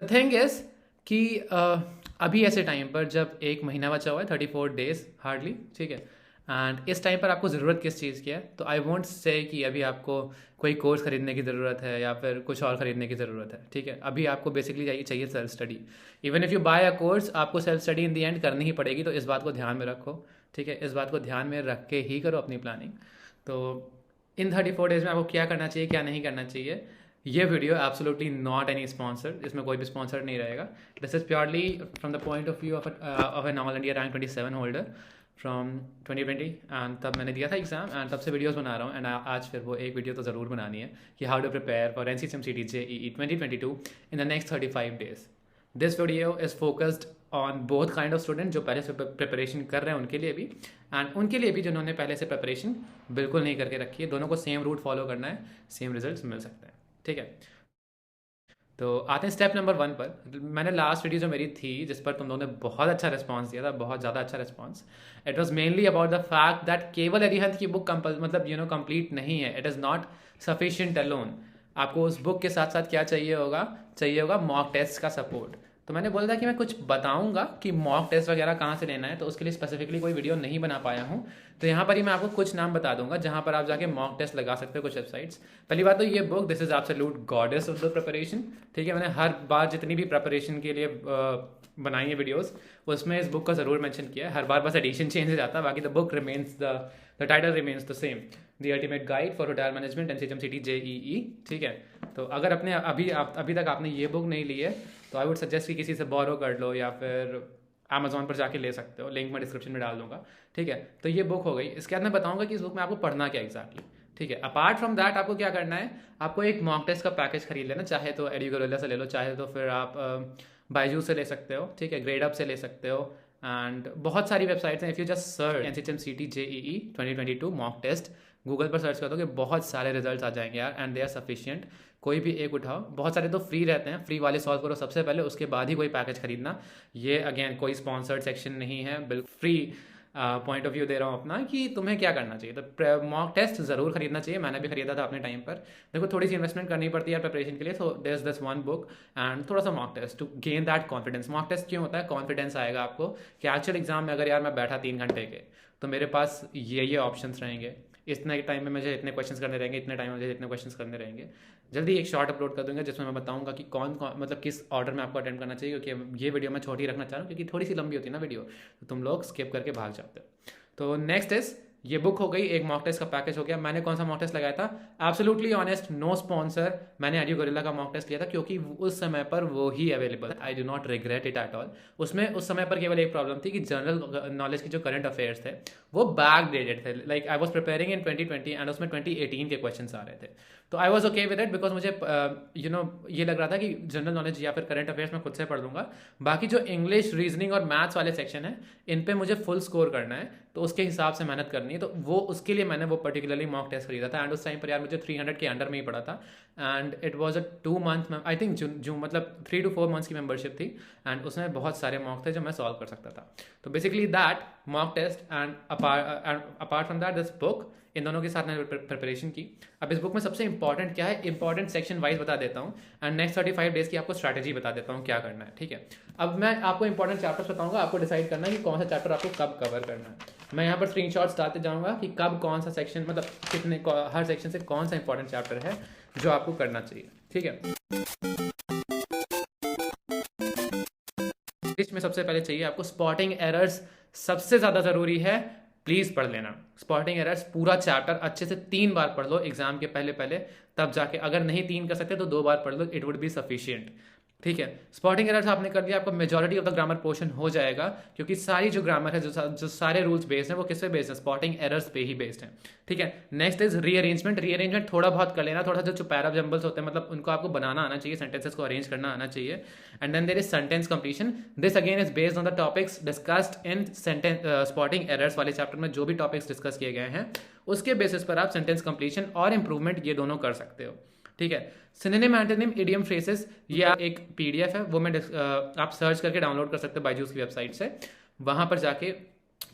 Thing is कि अभी ऐसे टाइम पर जब एक महीना बचा हुआ है, 34 days हार्डली, ठीक है, एंड इस टाइम पर आपको ज़रूरत किस चीज़ की है, तो आई वोंट से कि अभी आपको कोई कोर्स खरीदने की ज़रूरत है या फिर कुछ और ख़रीदने की ज़रूरत है, ठीक है। अभी आपको बेसिकली चाहिए self study. Even if you buy a course, आपको self study in the end करनी ही पड़ेगी, तो इस बात को ध्यान में रखो, ठीक है। इस बात को ध्यान में रख के ही करो अपनी प्लानिंग। तो इन 34 days में आपको क्या करना चाहिए, क्या नहीं करना चाहिए, ये video absolutely not any sponsor, इसमें कोई भी स्पॉन्सर नहीं रहेगा। This is purely from the point of view of an all India rank 27 holder from 2020, and तब मैंने दिया था एग्जाम, एंड तब से वीडियोस बना रहा हूँ। एंड आज फिर वो एक वीडियो तो ज़रूर बनानी है कि how to prepare for NCCM JEE 2022 in the next 35 days। This video is focused on both kind of student, जो पहले से प्रिपरेशन कर रहे हैं उनके लिए भी, एंड उनके लिए भी जिन्होंने पहले से प्रिपरेशन बिल्कुल नहीं करके रखी है। दोनों को सेम रूट फॉलो करना है, सेम रिजल्ट मिल सकते हैं, ठीक है। तो आते हैं स्टेप नंबर 1 पर। मैंने लास्ट वीडियो जो मेरी थी, जिस पर तुम लोगों ने बहुत अच्छा रिस्पांस दिया था, बहुत ज़्यादा अच्छा response, it was mainly about the fact that केवल अरिहंत की बुक मतलब कंप्लीट नहीं है, it is not sufficient alone. आपको उस बुक के साथ साथ क्या चाहिए होगा मॉक टेस्ट का सपोर्ट। तो मैंने बोला था कि मैं कुछ बताऊंगा कि मॉक टेस्ट वगैरह कहाँ से लेना है, तो उसके लिए स्पेसिफिकली कोई वीडियो नहीं बना पाया हूँ। तो यहाँ पर ही मैं आपको कुछ नाम बता दूंगा जहाँ पर आप जाके मॉक टेस्ट लगा सकते हो, कुछ वेबसाइट्स। पहली बात तो ये book, this is absolute goddess of the preparation, ठीक है। मैंने हर बार जितनी भी प्रिपरेशन के लिए बनाई है वीडियोस, उसमें इस बुक का ज़रूर मेंशन किया है। हर बार बस एडिशन चेंज हो जाता है, बाकी the book remains the title remains the same, the ultimate guide for hotel management NCCM JEE, ठीक है। तो अगर अपने अभी तक आपने ये बुक नहीं ली है, तो आई वुड सजेस्ट कि किसी से बोरो कर लो या फिर अमेजोन पर जाके ले सकते हो, लिंक मैं डिस्क्रिप्शन में डाल दूंगा, ठीक है। तो ये बुक हो गई। इसके बाद मैं बताऊंगा कि इस बुक में आपको पढ़ना क्या एग्जैक्टली, ठीक है। अपार्ट फ्रॉम दैट आपको क्या करना है, आपको एक मॉक टेस्ट का पैकेज खरीद लेना, चाहे तो एडुगोरिल्ला से ले लो, चाहे तो फिर आप बायजू से ले सकते हो, ठीक है, ग्रेड अप से ले सकते हो, एंड बहुत सारी वेबसाइट्स हैं। If you just search NCCM JEE 2022 mock test, Google पर सर्च कर दोगे, बहुत सारे रिजल्ट्स आ जाएंगे यार, एंड दे आर सफिशिएंट। कोई भी एक उठाओ, बहुत सारे तो फ्री रहते हैं, फ्री वाले सॉल्व करो सबसे पहले, उसके बाद ही कोई पैकेज खरीदना। ये अगेन कोई स्पॉन्सर्ड सेक्शन नहीं है, बिल्कुल फ्री पॉइंट ऑफ व्यू दे रहा हूँ अपना कि तुम्हें क्या करना चाहिए। तो मॉक टेस्ट ज़रूर खरीदना चाहिए, मैंने भी खरीदा था अपने टाइम पर। देखो थोड़ी सी इन्वेस्टमेंट करनी पड़ती है प्रिपरेशन के लिए, so there is this one book and थोड़ा सा mock test to gain that confidence. Mock test क्यों होता है, कॉन्फिडेंस आएगा आपको कि एक्चुअल एग्जाम में अगर यार मैं बैठा 3 घंटे के, तो मेरे पास ये ऑप्शंस रहेंगे, इतने टाइम में मुझे इतने क्वेश्चंस करने रहेंगे, इतने टाइम में मुझे इतने क्वेश्चंस करने रहेंगे। जल्दी एक शॉर्ट अपलोड कर दूंगा जिसमें मैं बताऊंगा कि कौन कौन मतलब किस ऑर्डर में आपको अटेंड करना चाहिए, क्योंकि ये वीडियो मैं छोटी रखना चाह रहा हूँ क्योंकि थोड़ी सी लंबी होती है ना वीडियो, तो तुम लोग स्किप करके भाग जाते हो। तो नेक्स्ट इज, ये बुक हो गई, एक मॉक टेस्ट का पैकेज हो गया। मैंने कौन सा मॉक टेस्ट लगाया था, एब्सोल्युटली ऑनेस्ट, नो स्पॉन्सर, मैंने एडुगोरिल्ला का मॉक टेस्ट लिया था क्योंकि उस समय पर वो ही available, I do not regret it at all. उसमें उस समय पर केवल एक प्रॉब्लम थी कि जनरल नॉलेज की जो करंट अफेयर्स थे वो बैक डेटेड थे, like I was preparing in 2020 and उसमें 2018 के क्वेश्चन आ रहे थे। तो I was okay with it because मुझे ये लग रहा था कि जनरल नॉलेज या फिर करंट अफेयर्स मैं खुद से पढ़ लूंगा, बाकी जो इंग्लिश, रीजनिंग और मैथ्स वाले सेक्शन है, इन पे मुझे फुल स्कोर करना है, तो उसके हिसाब से मेहनत करनी है। तो वो उसके लिए मैंने वो पर्टिकुलरली मॉक टेस्ट खरीदा था, एंड उस टाइम पर यार मुझे 300 के अंडर में ही पड़ा था, and it was a 2 month, I think जो मतलब 3 to 4 months की मेंबरशिप थी, एंड उसमें बहुत सारे मॉक थे जो मैं सॉल्व कर सकता था। तो basically that mock test and apart from that this book, इन दोनों के साथ मैंने प्रिपरेशन की। अब इस बुक में सबसे इंपॉर्टेंट क्या है, इंपॉर्टेंट सेक्शन वाइज बता देता हूँ, एंड नेक्स्ट 35 डेज की आपको स्ट्रैटेजी बता देता हूँ क्या करना है, ठीक है। अब मैं आपको इंपॉर्टेंट चैप्टर्स बताऊंगा, आपको डिसाइड करना है कि कौन सा चैप्टर आपको कब कवर करना है। मैं यहाँ पर स्क्रीनशॉट्स डालते जाऊँगा कि कब कौन सा सेक्शन, मतलब कितने हर सेक्शन से कौन सा इंपॉर्टेंट चैप्टर है जो आपको करना चाहिए, ठीक है। लिस्ट में सबसे पहले चाहिए आपको स्पॉटिंग एरर्स, सबसे ज़्यादा ज़रूरी है, प्लीज़ पढ़ लेना स्पॉटिंग एरर्स। पूरा चैप्टर अच्छे से 3 बार पढ़ लो एग्जाम के पहले पहले, तब जाके, अगर नहीं 3 कर सकते तो 2 बार पढ़ लो, इट वुड बी सफिशियंट, ठीक है। स्पॉटिंग एरर्स आपने कर लिया, आपको majority of the grammar portion हो जाएगा, क्योंकि सारी जो ग्रामर है, जो सारे रूल्स बेस्ड हैं, वो किस पे बेस्ड है, स्पॉटिंग एरर्स पे ही बेस्ड हैं, ठीक है। Next is rearrangement. रीअरेंजमेंट थोड़ा बहुत कर लेना, थोड़ा जो पैरा जंबल्स होते हैं, मतलब उनको आपको बनाना आना चाहिए, सेंटेंसेस को अरेंज करना आना चाहिए। And then there is sentence completion, this again is based on the topics discussed in spotting errors वाले चैप्टर में, जो भी टॉपिक्स डिस्कस किए गए हैं उसके बेसिस पर आप सेंटेंस कंप्लीशन और इंप्रूवमेंट ये दोनों कर सकते हो, ठीक है। सिनोनिम, एंटोनिम, इडियम, फ्रेसेस, ये एक पीडीएफ है, वो मैं आप सर्च करके डाउनलोड कर सकते हो बायजूस की वेबसाइट से, वहां पर जाके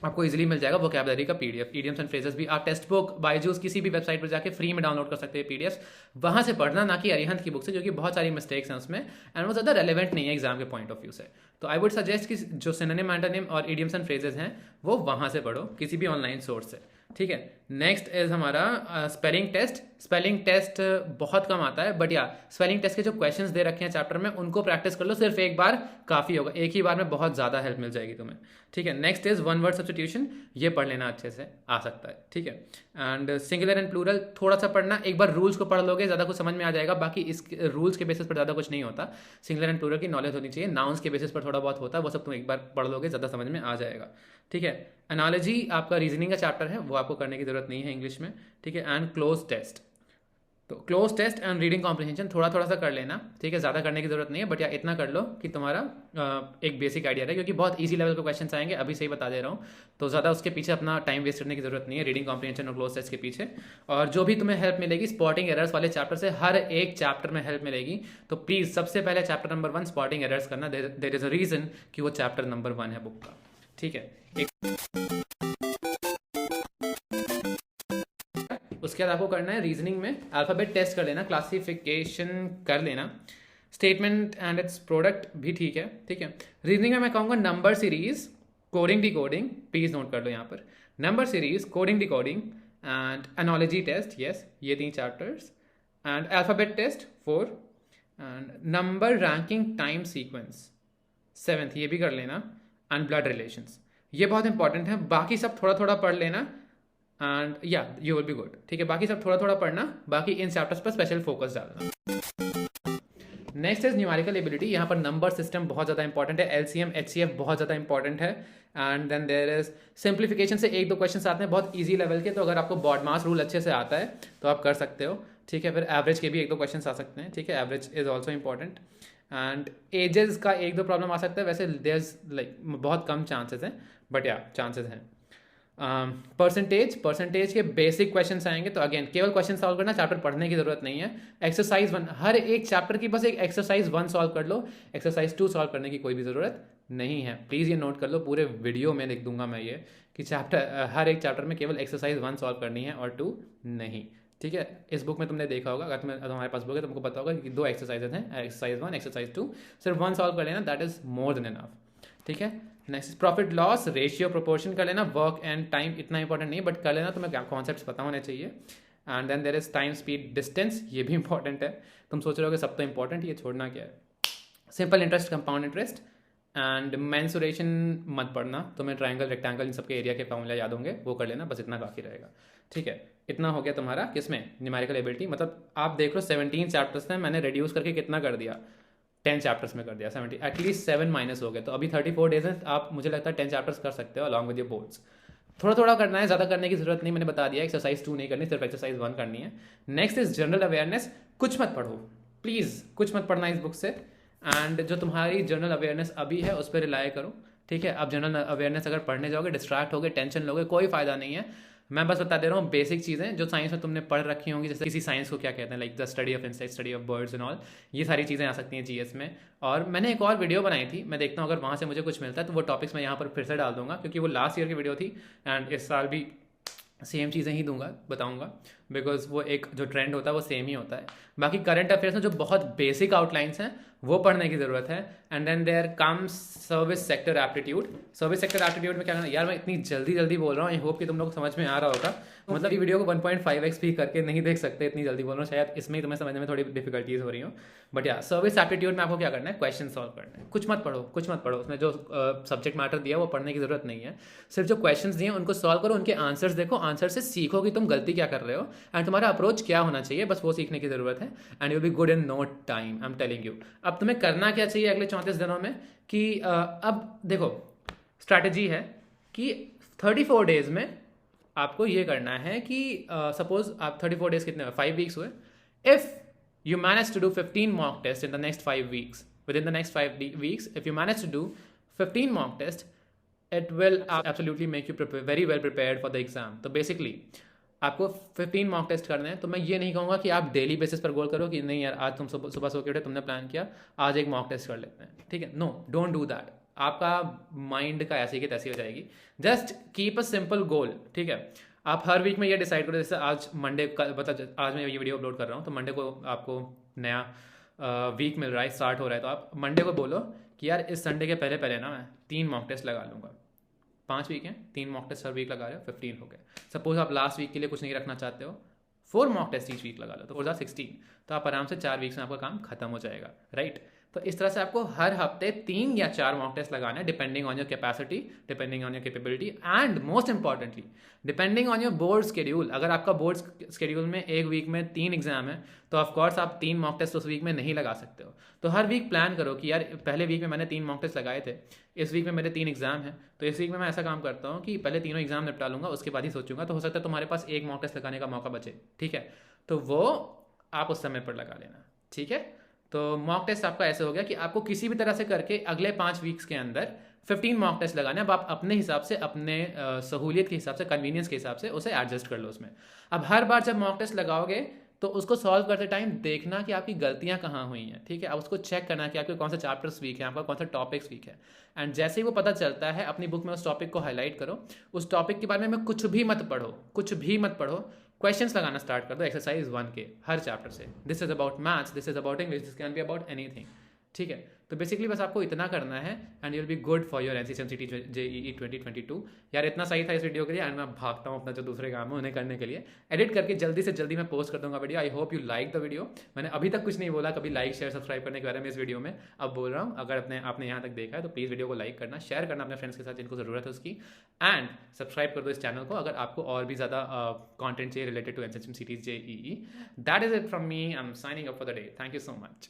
आपको इजीली मिल जाएगा वोकैबुलरी का पीडीएफ, इडियम्स एंड फ्रेजेस भी। आप टेक्स्ट बुक बायजूस किसी भी वेबसाइट पर जाके फ्री में डाउनलोड कर सकते हैं पीडीएफ, वहाँ से पढ़ना, ना कि अरिहंत की बुक से, क्योंकि बहुत सारी मिस्टेक्स हैं उसमें एंड वो ज़्यादा रेलेवेंट नहीं है एग्जाम के पॉइंट ऑफ व्यू से। तो आई वुड सजेस्ट कि जो सिनोनिम एंटोनिम और इडियम्स एंड फ्रेजेस हैं वो वहाँ से पढ़ो, किसी भी ऑनलाइन सोर्स से, ठीक है। नेक्स्ट इज हमारा स्पेलिंग टेस्ट। स्पेलिंग टेस्ट बहुत कम आता है, बट या स्पेलिंग टेस्ट के जो क्वेश्चंस दे रखे हैं चैप्टर में उनको प्रैक्टिस कर लो, सिर्फ एक बार काफ़ी होगा, एक ही बार में बहुत ज़्यादा हेल्प मिल जाएगी तुम्हें, ठीक है। Next is one word substitution, ये पढ़ लेना अच्छे से, आ सकता है, ठीक है। एंड सिंगुलर एंड प्लूरल थोड़ा सा पढ़ना, एक बार रूल्स को पढ़ लोगे ज़्यादा कुछ समझ में आ जाएगा, बाकी इस रूल्स के बेसिस पर ज़्यादा कुछ नहीं होता। सिंगुलर एंड प्लूरल की नॉलेज होनी चाहिए, नाउन्स के बेसिस पर थोड़ा बहुत होता है, वो सब तुम एक बार पढ़ लोगे ज़्यादा समझ में आ जाएगा, ठीक है। एनालॉजी आपका रीजनिंग का चैप्टर है, वो आपको करने की जरूरत नहीं है इंग्लिश में, ठीक है। एंड क्लोज टेस्ट, तो cloze test and reading comprehension थोड़ा थोड़ा सा कर लेना, ठीक है, ज़्यादा करने की जरूरत नहीं है, बट या इतना कर लो कि तुम्हारा एक बेसिक आइडिया रहे, क्योंकि बहुत इजी लेवल के क्वेश्चन आएंगे, अभी से ही बता दे रहा हूँ। तो ज़्यादा उसके पीछे अपना टाइम वेस्ट करने की जरूरत नहीं है रीडिंग कॉम्प्रिहेंशन और क्लोज टेस्ट के पीछे। और जो भी तुम्हें हेल्प मिलेगी स्पॉटिंग एरर्स वाले चैप्टर से, हर एक चैप्टर में हेल्प मिलेगी, तो प्लीज़ सबसे पहले चैप्टर नंबर 1 स्पॉटिंग एरर्स करना, देयर इज़ अ रीज़न कि वो चैप्टर नंबर 1 है बुक का, ठीक है। उसके बाद आपको करना है रीजनिंग में अल्फ़ाबेट टेस्ट कर लेना, क्लासिफिकेशन कर लेना, स्टेटमेंट एंड इट्स प्रोडक्ट भी ठीक है, ठीक है। रीजनिंग में मैं कहूँगा number series, coding decoding, please note कर लो यहाँ पर, number series, coding decoding and analogy test, yes, ये 3 chapters, and alphabet test 4, and number ranking time sequence 7th, ये भी कर लेना, एंड ब्लड रिलेशंस, ये बहुत इंपॉर्टेंट है। बाकी सब थोड़ा थोड़ा पढ़ लेना एंड या यू विल बी गुड, ठीक है। बाकी सब थोड़ा थोड़ा पढ़ना, बाकी इन चैप्टर्स पर स्पेशल फोकस डालना। नेक्स्ट इज न्यूमेरिकल एबिलिटी, यहाँ पर नंबर सिस्टम बहुत ज़्यादा इंपॉर्टेंट है, एलसीएम एचसीएफ बहुत ज़्यादा इंपॉर्टेंट है, and then there is simplification से 1-2 क्वेश्चन आते हैं बहुत ईजी लेवल के, तो अगर आपको बॉड मास रूल अच्छे से आता है तो आप कर सकते हो, ठीक है। फिर एवरेज के भी 1-2 क्वेश्चन आ सकते हैं, ठीक है, average is also important, and ages का 1-2 प्रॉब्लम आ सकता है, वैसे देयर इज लाइक बहुत कम चांसेस हैं, बट या चांसेस हैं। परसेंटेज के बेसिक क्वेश्चन आएंगे, तो अगेन केवल क्वेश्चन सॉल्व करना, चैप्टर पढ़ने की जरूरत नहीं है। एक्सरसाइज 1, हर एक चैप्टर की बस एक एक्सरसाइज 1 सॉल्व कर लो, एक्सरसाइज 2 सॉल्व करने की कोई भी ज़रूरत नहीं है, प्लीज़ ये नोट कर लो, पूरे वीडियो में लिख दूंगा मैं ये कि हर एक चैप्टर में केवल एक्सरसाइज 1 सॉल्व करनी है और 2 नहीं, ठीक है। इस बुक में तुमने देखा होगा, अगर तुम्हारे पास बुक है तुमको पता होगा कि 2 एक्सरसाइजेज हैं, एक्सरसाइज 1, एक्सरसाइज 2, सिर्फ 1 सॉल्व कर लेना, that is more than enough, ठीक है। Next profit loss ratio proportion कर लेना, वर्क एंड टाइम इतना इंपॉर्टेंट नहीं, बट कर लेना, तुम्हें कॉन्सेप्ट्स पता होने चाहिए। And then there is time speed distance, ये भी इंपॉर्टेंट है। तुम सोच रहे हो कि सब तो इंपॉर्टेंट, ये छोड़ना क्या है। Simple interest, compound interest and mensuration मत पढ़ना, तुम्हें ट्रायंगल रेक्टेंगल इन सबके एरिया के फॉर्मूला याद होंगे, वो कर लेना, बस इतना काफ़ी रहेगा, ठीक है। इतना हो गया तुम्हारा किसमें, न्यूमेरिकल एबिलिटी। मतलब आप देख लो 17 चैप्टर्स हैं, मैंने रिड्यूस करके कितना कर दिया, 10 चैप्टर्स में कर दिया, 70, एटलीस्ट 7 माइनस हो गए, तो अभी 34 डेज हैं, आप मुझे लगता है 10 चैप्टर्स कर सकते हो अलॉन्ग विद योर बोर्ड्स। थोड़ा थोड़ा करना है, ज़्यादा करने की जरूरत नहीं, मैंने बता दिया। एक्सरसाइज 2 नहीं करनी, सिर्फ एक्सरसाइज 1 करनी है। नेक्स्ट इज जनरल अवेयरनेस, कुछ मत पढ़ो प्लीज़, कुछ मत पढ़ना इस बुक से, एंड जो तुम्हारी जनरल अवेयरनेस अभी है उस पर रिलाई करो, ठीक है। अब जनरल अवेयरनेस अगर पढ़ने जाओगे डिस्ट्रैक्ट होगे, टेंशन लोगे, कोई फायदा नहीं है। मैं बस बता दे रहा हूँ बेसिक चीज़ें जो साइंस में तुमने पढ़ रखी होंगी, जैसे किसी साइंस को क्या कहते हैं, like the study of insect, study of birds and all, ये सारी चीज़ें आ सकती हैं जीएस में। और मैंने एक और वीडियो बनाई थी, मैं देखता हूँ अगर वहाँ से मुझे कुछ मिलता है तो वो टॉपिक्स मैं यहाँ पर फिर से डाल दूंगा, क्योंकि वो लास्ट ईयर की वीडियो थी एंड इस साल भी सेम चीज़ें ही दूंगा, बताऊंगा, बिकॉज वो एक जो ट्रेंड होता है वो सेम ही होता है। बाकी करंट अफेयर्स में जो बहुत बेसिक आउटलाइंस हैं वो पढ़ने की ज़रूरत है। And then there comes service sector aptitude. Service sector aptitude में क्या करना, यार मैं इतनी जल्दी बोल रहा हूँ, आई होप कि तुम लोग को समझ में आ रहा होगा। मतलब ये वीडियो को 1.5x भी करके नहीं देख सकते, इतनी जल्दी बोल रहा हूँ, शायद इसमें ही तुम्हें समझने में थोड़ी डिफिकल्टीज हो रही हो। बट या सर्विस एप्टीट्यूड में आपको क्या करना है, क्वेश्चन सॉल्व करना है, कुछ मत पढ़ो, उसमें जो सब्जेक्ट मैटर दिया वो पढ़ने की जरूरत नहीं है। सिर्फ जो क्वेश्चन दिए उनको सॉल्व करो, उनके आंसर्स देखो, आंसर से सीखो कि तुम गलती क्या कर रहे हो एंड तुम्हारा अप्रोच क्या होना चाहिए, बस वो सीखने की जरूरत है। And you be good in no time, I am telling you. अब तुम्हें करना क्या चाहिए अगले 34 दिनों में कि अब देखो स्ट्रैटेजी है कि 34 डेज में आपको ये करना है कि सपोज आप 34 डेज कितने 5 वीक्स हुए, if you manage to do 15 mock tests in the next 5 weeks, within the next 5 weeks, if you manage to do 15 mock tests, it will absolutely make you very well prepared for the exam. तो basically आपको 15 mock test करने हैं, तो मैं ये नहीं कहूँगा कि आप डेली बेसिस पर गोल करो कि नहीं यार आज तुम सुबह सो के उठे, तुमने प्लान किया आज एक मॉक टेस्ट कर लेते हैं, ठीक है, नो, डोंट डू दैट। आपका माइंड का ऐसी की तैसी हो जाएगी। जस्ट कीप अ सिंपल गोल, ठीक है। आप हर वीक में ये डिसाइड करो, जैसे आज मंडे का मतलब आज मैं ये वीडियो अपलोड कर रहा हूँ तो मंडे को आपको नया वीक मिल रहा है, स्टार्ट हो रहा है, तो आप मंडे को बोलो कि यार इस संडे के पहले पहले ना मैं 3 मॉक टेस्ट लगा लूँगा। 5 वीक हैं, 3 मॉक टेस्ट हर वीक लगा रहे हो, 15 हो गए। सपोज आप लास्ट वीक के लिए कुछ नहीं रखना चाहते हो, 4 मॉक टेस्ट ईच वीक लगा लो तो 4 16, तो आप आराम से 4 वीक्स में आपका काम खत्म हो जाएगा, राइट। तो इस तरह से आपको हर हफ्ते 3 या 4 मॉक टेस्ट लगाना है, depending on your capacity, depending on your capability, and most importantly depending on your board schedule. अगर आपका बोर्ड स्केड्यूल में एक वीक में 3 एग्जाम है तो ऑफकोर्स आप 3 मॉक टेस्ट उस वीक में नहीं लगा सकते हो। तो हर वीक प्लान करो कि यार पहले वीक में मैंने 3 मॉक टेस्ट लगाए थे, इस वीक में मेरे 3 एग्जाम हैं, तो इस वीक में मैं ऐसा काम करता हूँ कि पहले तीनों एग्जाम निपटा लूंगा, उसके बाद ही सोचूंगा। तो हो सकता है तुम्हारे पास एक मॉक टेस्ट लगाने का मौका बचे, ठीक है, तो वो आप उस समय पर लगा लेना, ठीक है। तो मॉक टेस्ट आपका ऐसे हो गया कि आपको किसी भी तरह से करके अगले 5 वीक्स के अंदर 15 मॉक टेस्ट लगाने। अब आप अपने हिसाब से, अपने सहूलियत के हिसाब से, कन्वीनियंस के हिसाब से उसे एडजस्ट कर लो उसमें। अब हर बार जब मॉक टेस्ट लगाओगे तो उसको सॉल्व करते टाइम देखना कि आपकी गलतियां कहाँ हुई हैं, ठीक है। अब उसको चेक करना कि आपके कौन सा चैप्टर्स वीक है, आपका कौन सा टॉपिक्स वीक है, एंड जैसे ही वो पता चलता है अपनी बुक में उस टॉपिक को हाईलाइट करो। उस टॉपिक के बारे में कुछ भी मत पढ़ो, कुछ भी मत पढ़ो, क्वेश्चंस लगाना स्टार्ट कर दो एक्सरसाइज 1 के हर चैप्टर से। This is about maths, this is about English, this can be about anything, ठीक है। तो बेसिकली बस आपको इतना करना है and you will be good for your NCCT JEE 2022। यार इतना सही था इस वीडियो के लिए, एंड मैं भागता हूँ अपना जो दूसरे काम है उन्हें करने के लिए। एडिट करके जल्दी से जल्दी मैं पोस्ट कर दूंगा video. I hope you like the video. मैंने अभी तक कुछ नहीं बोला कभी लाइक शेयर सब्सक्राइब करने के बारे में इस वीडियो में, अब बोल रहा हूँ। अगर आपने यहाँ तक देखा है तो प्लीज़ वीडियो को लाइक करना, शेयर करना अपने फ्रेंड्स के साथ जिनको ज़रूरत है उसकी, एंड सब्सक्राइब कर दो इस चैनल को अगर आपको और भी ज़्यादा कॉन्टेंट चाहिए related to NCCT JEE। That is it from me, I am signing up for the day. Thank you so much.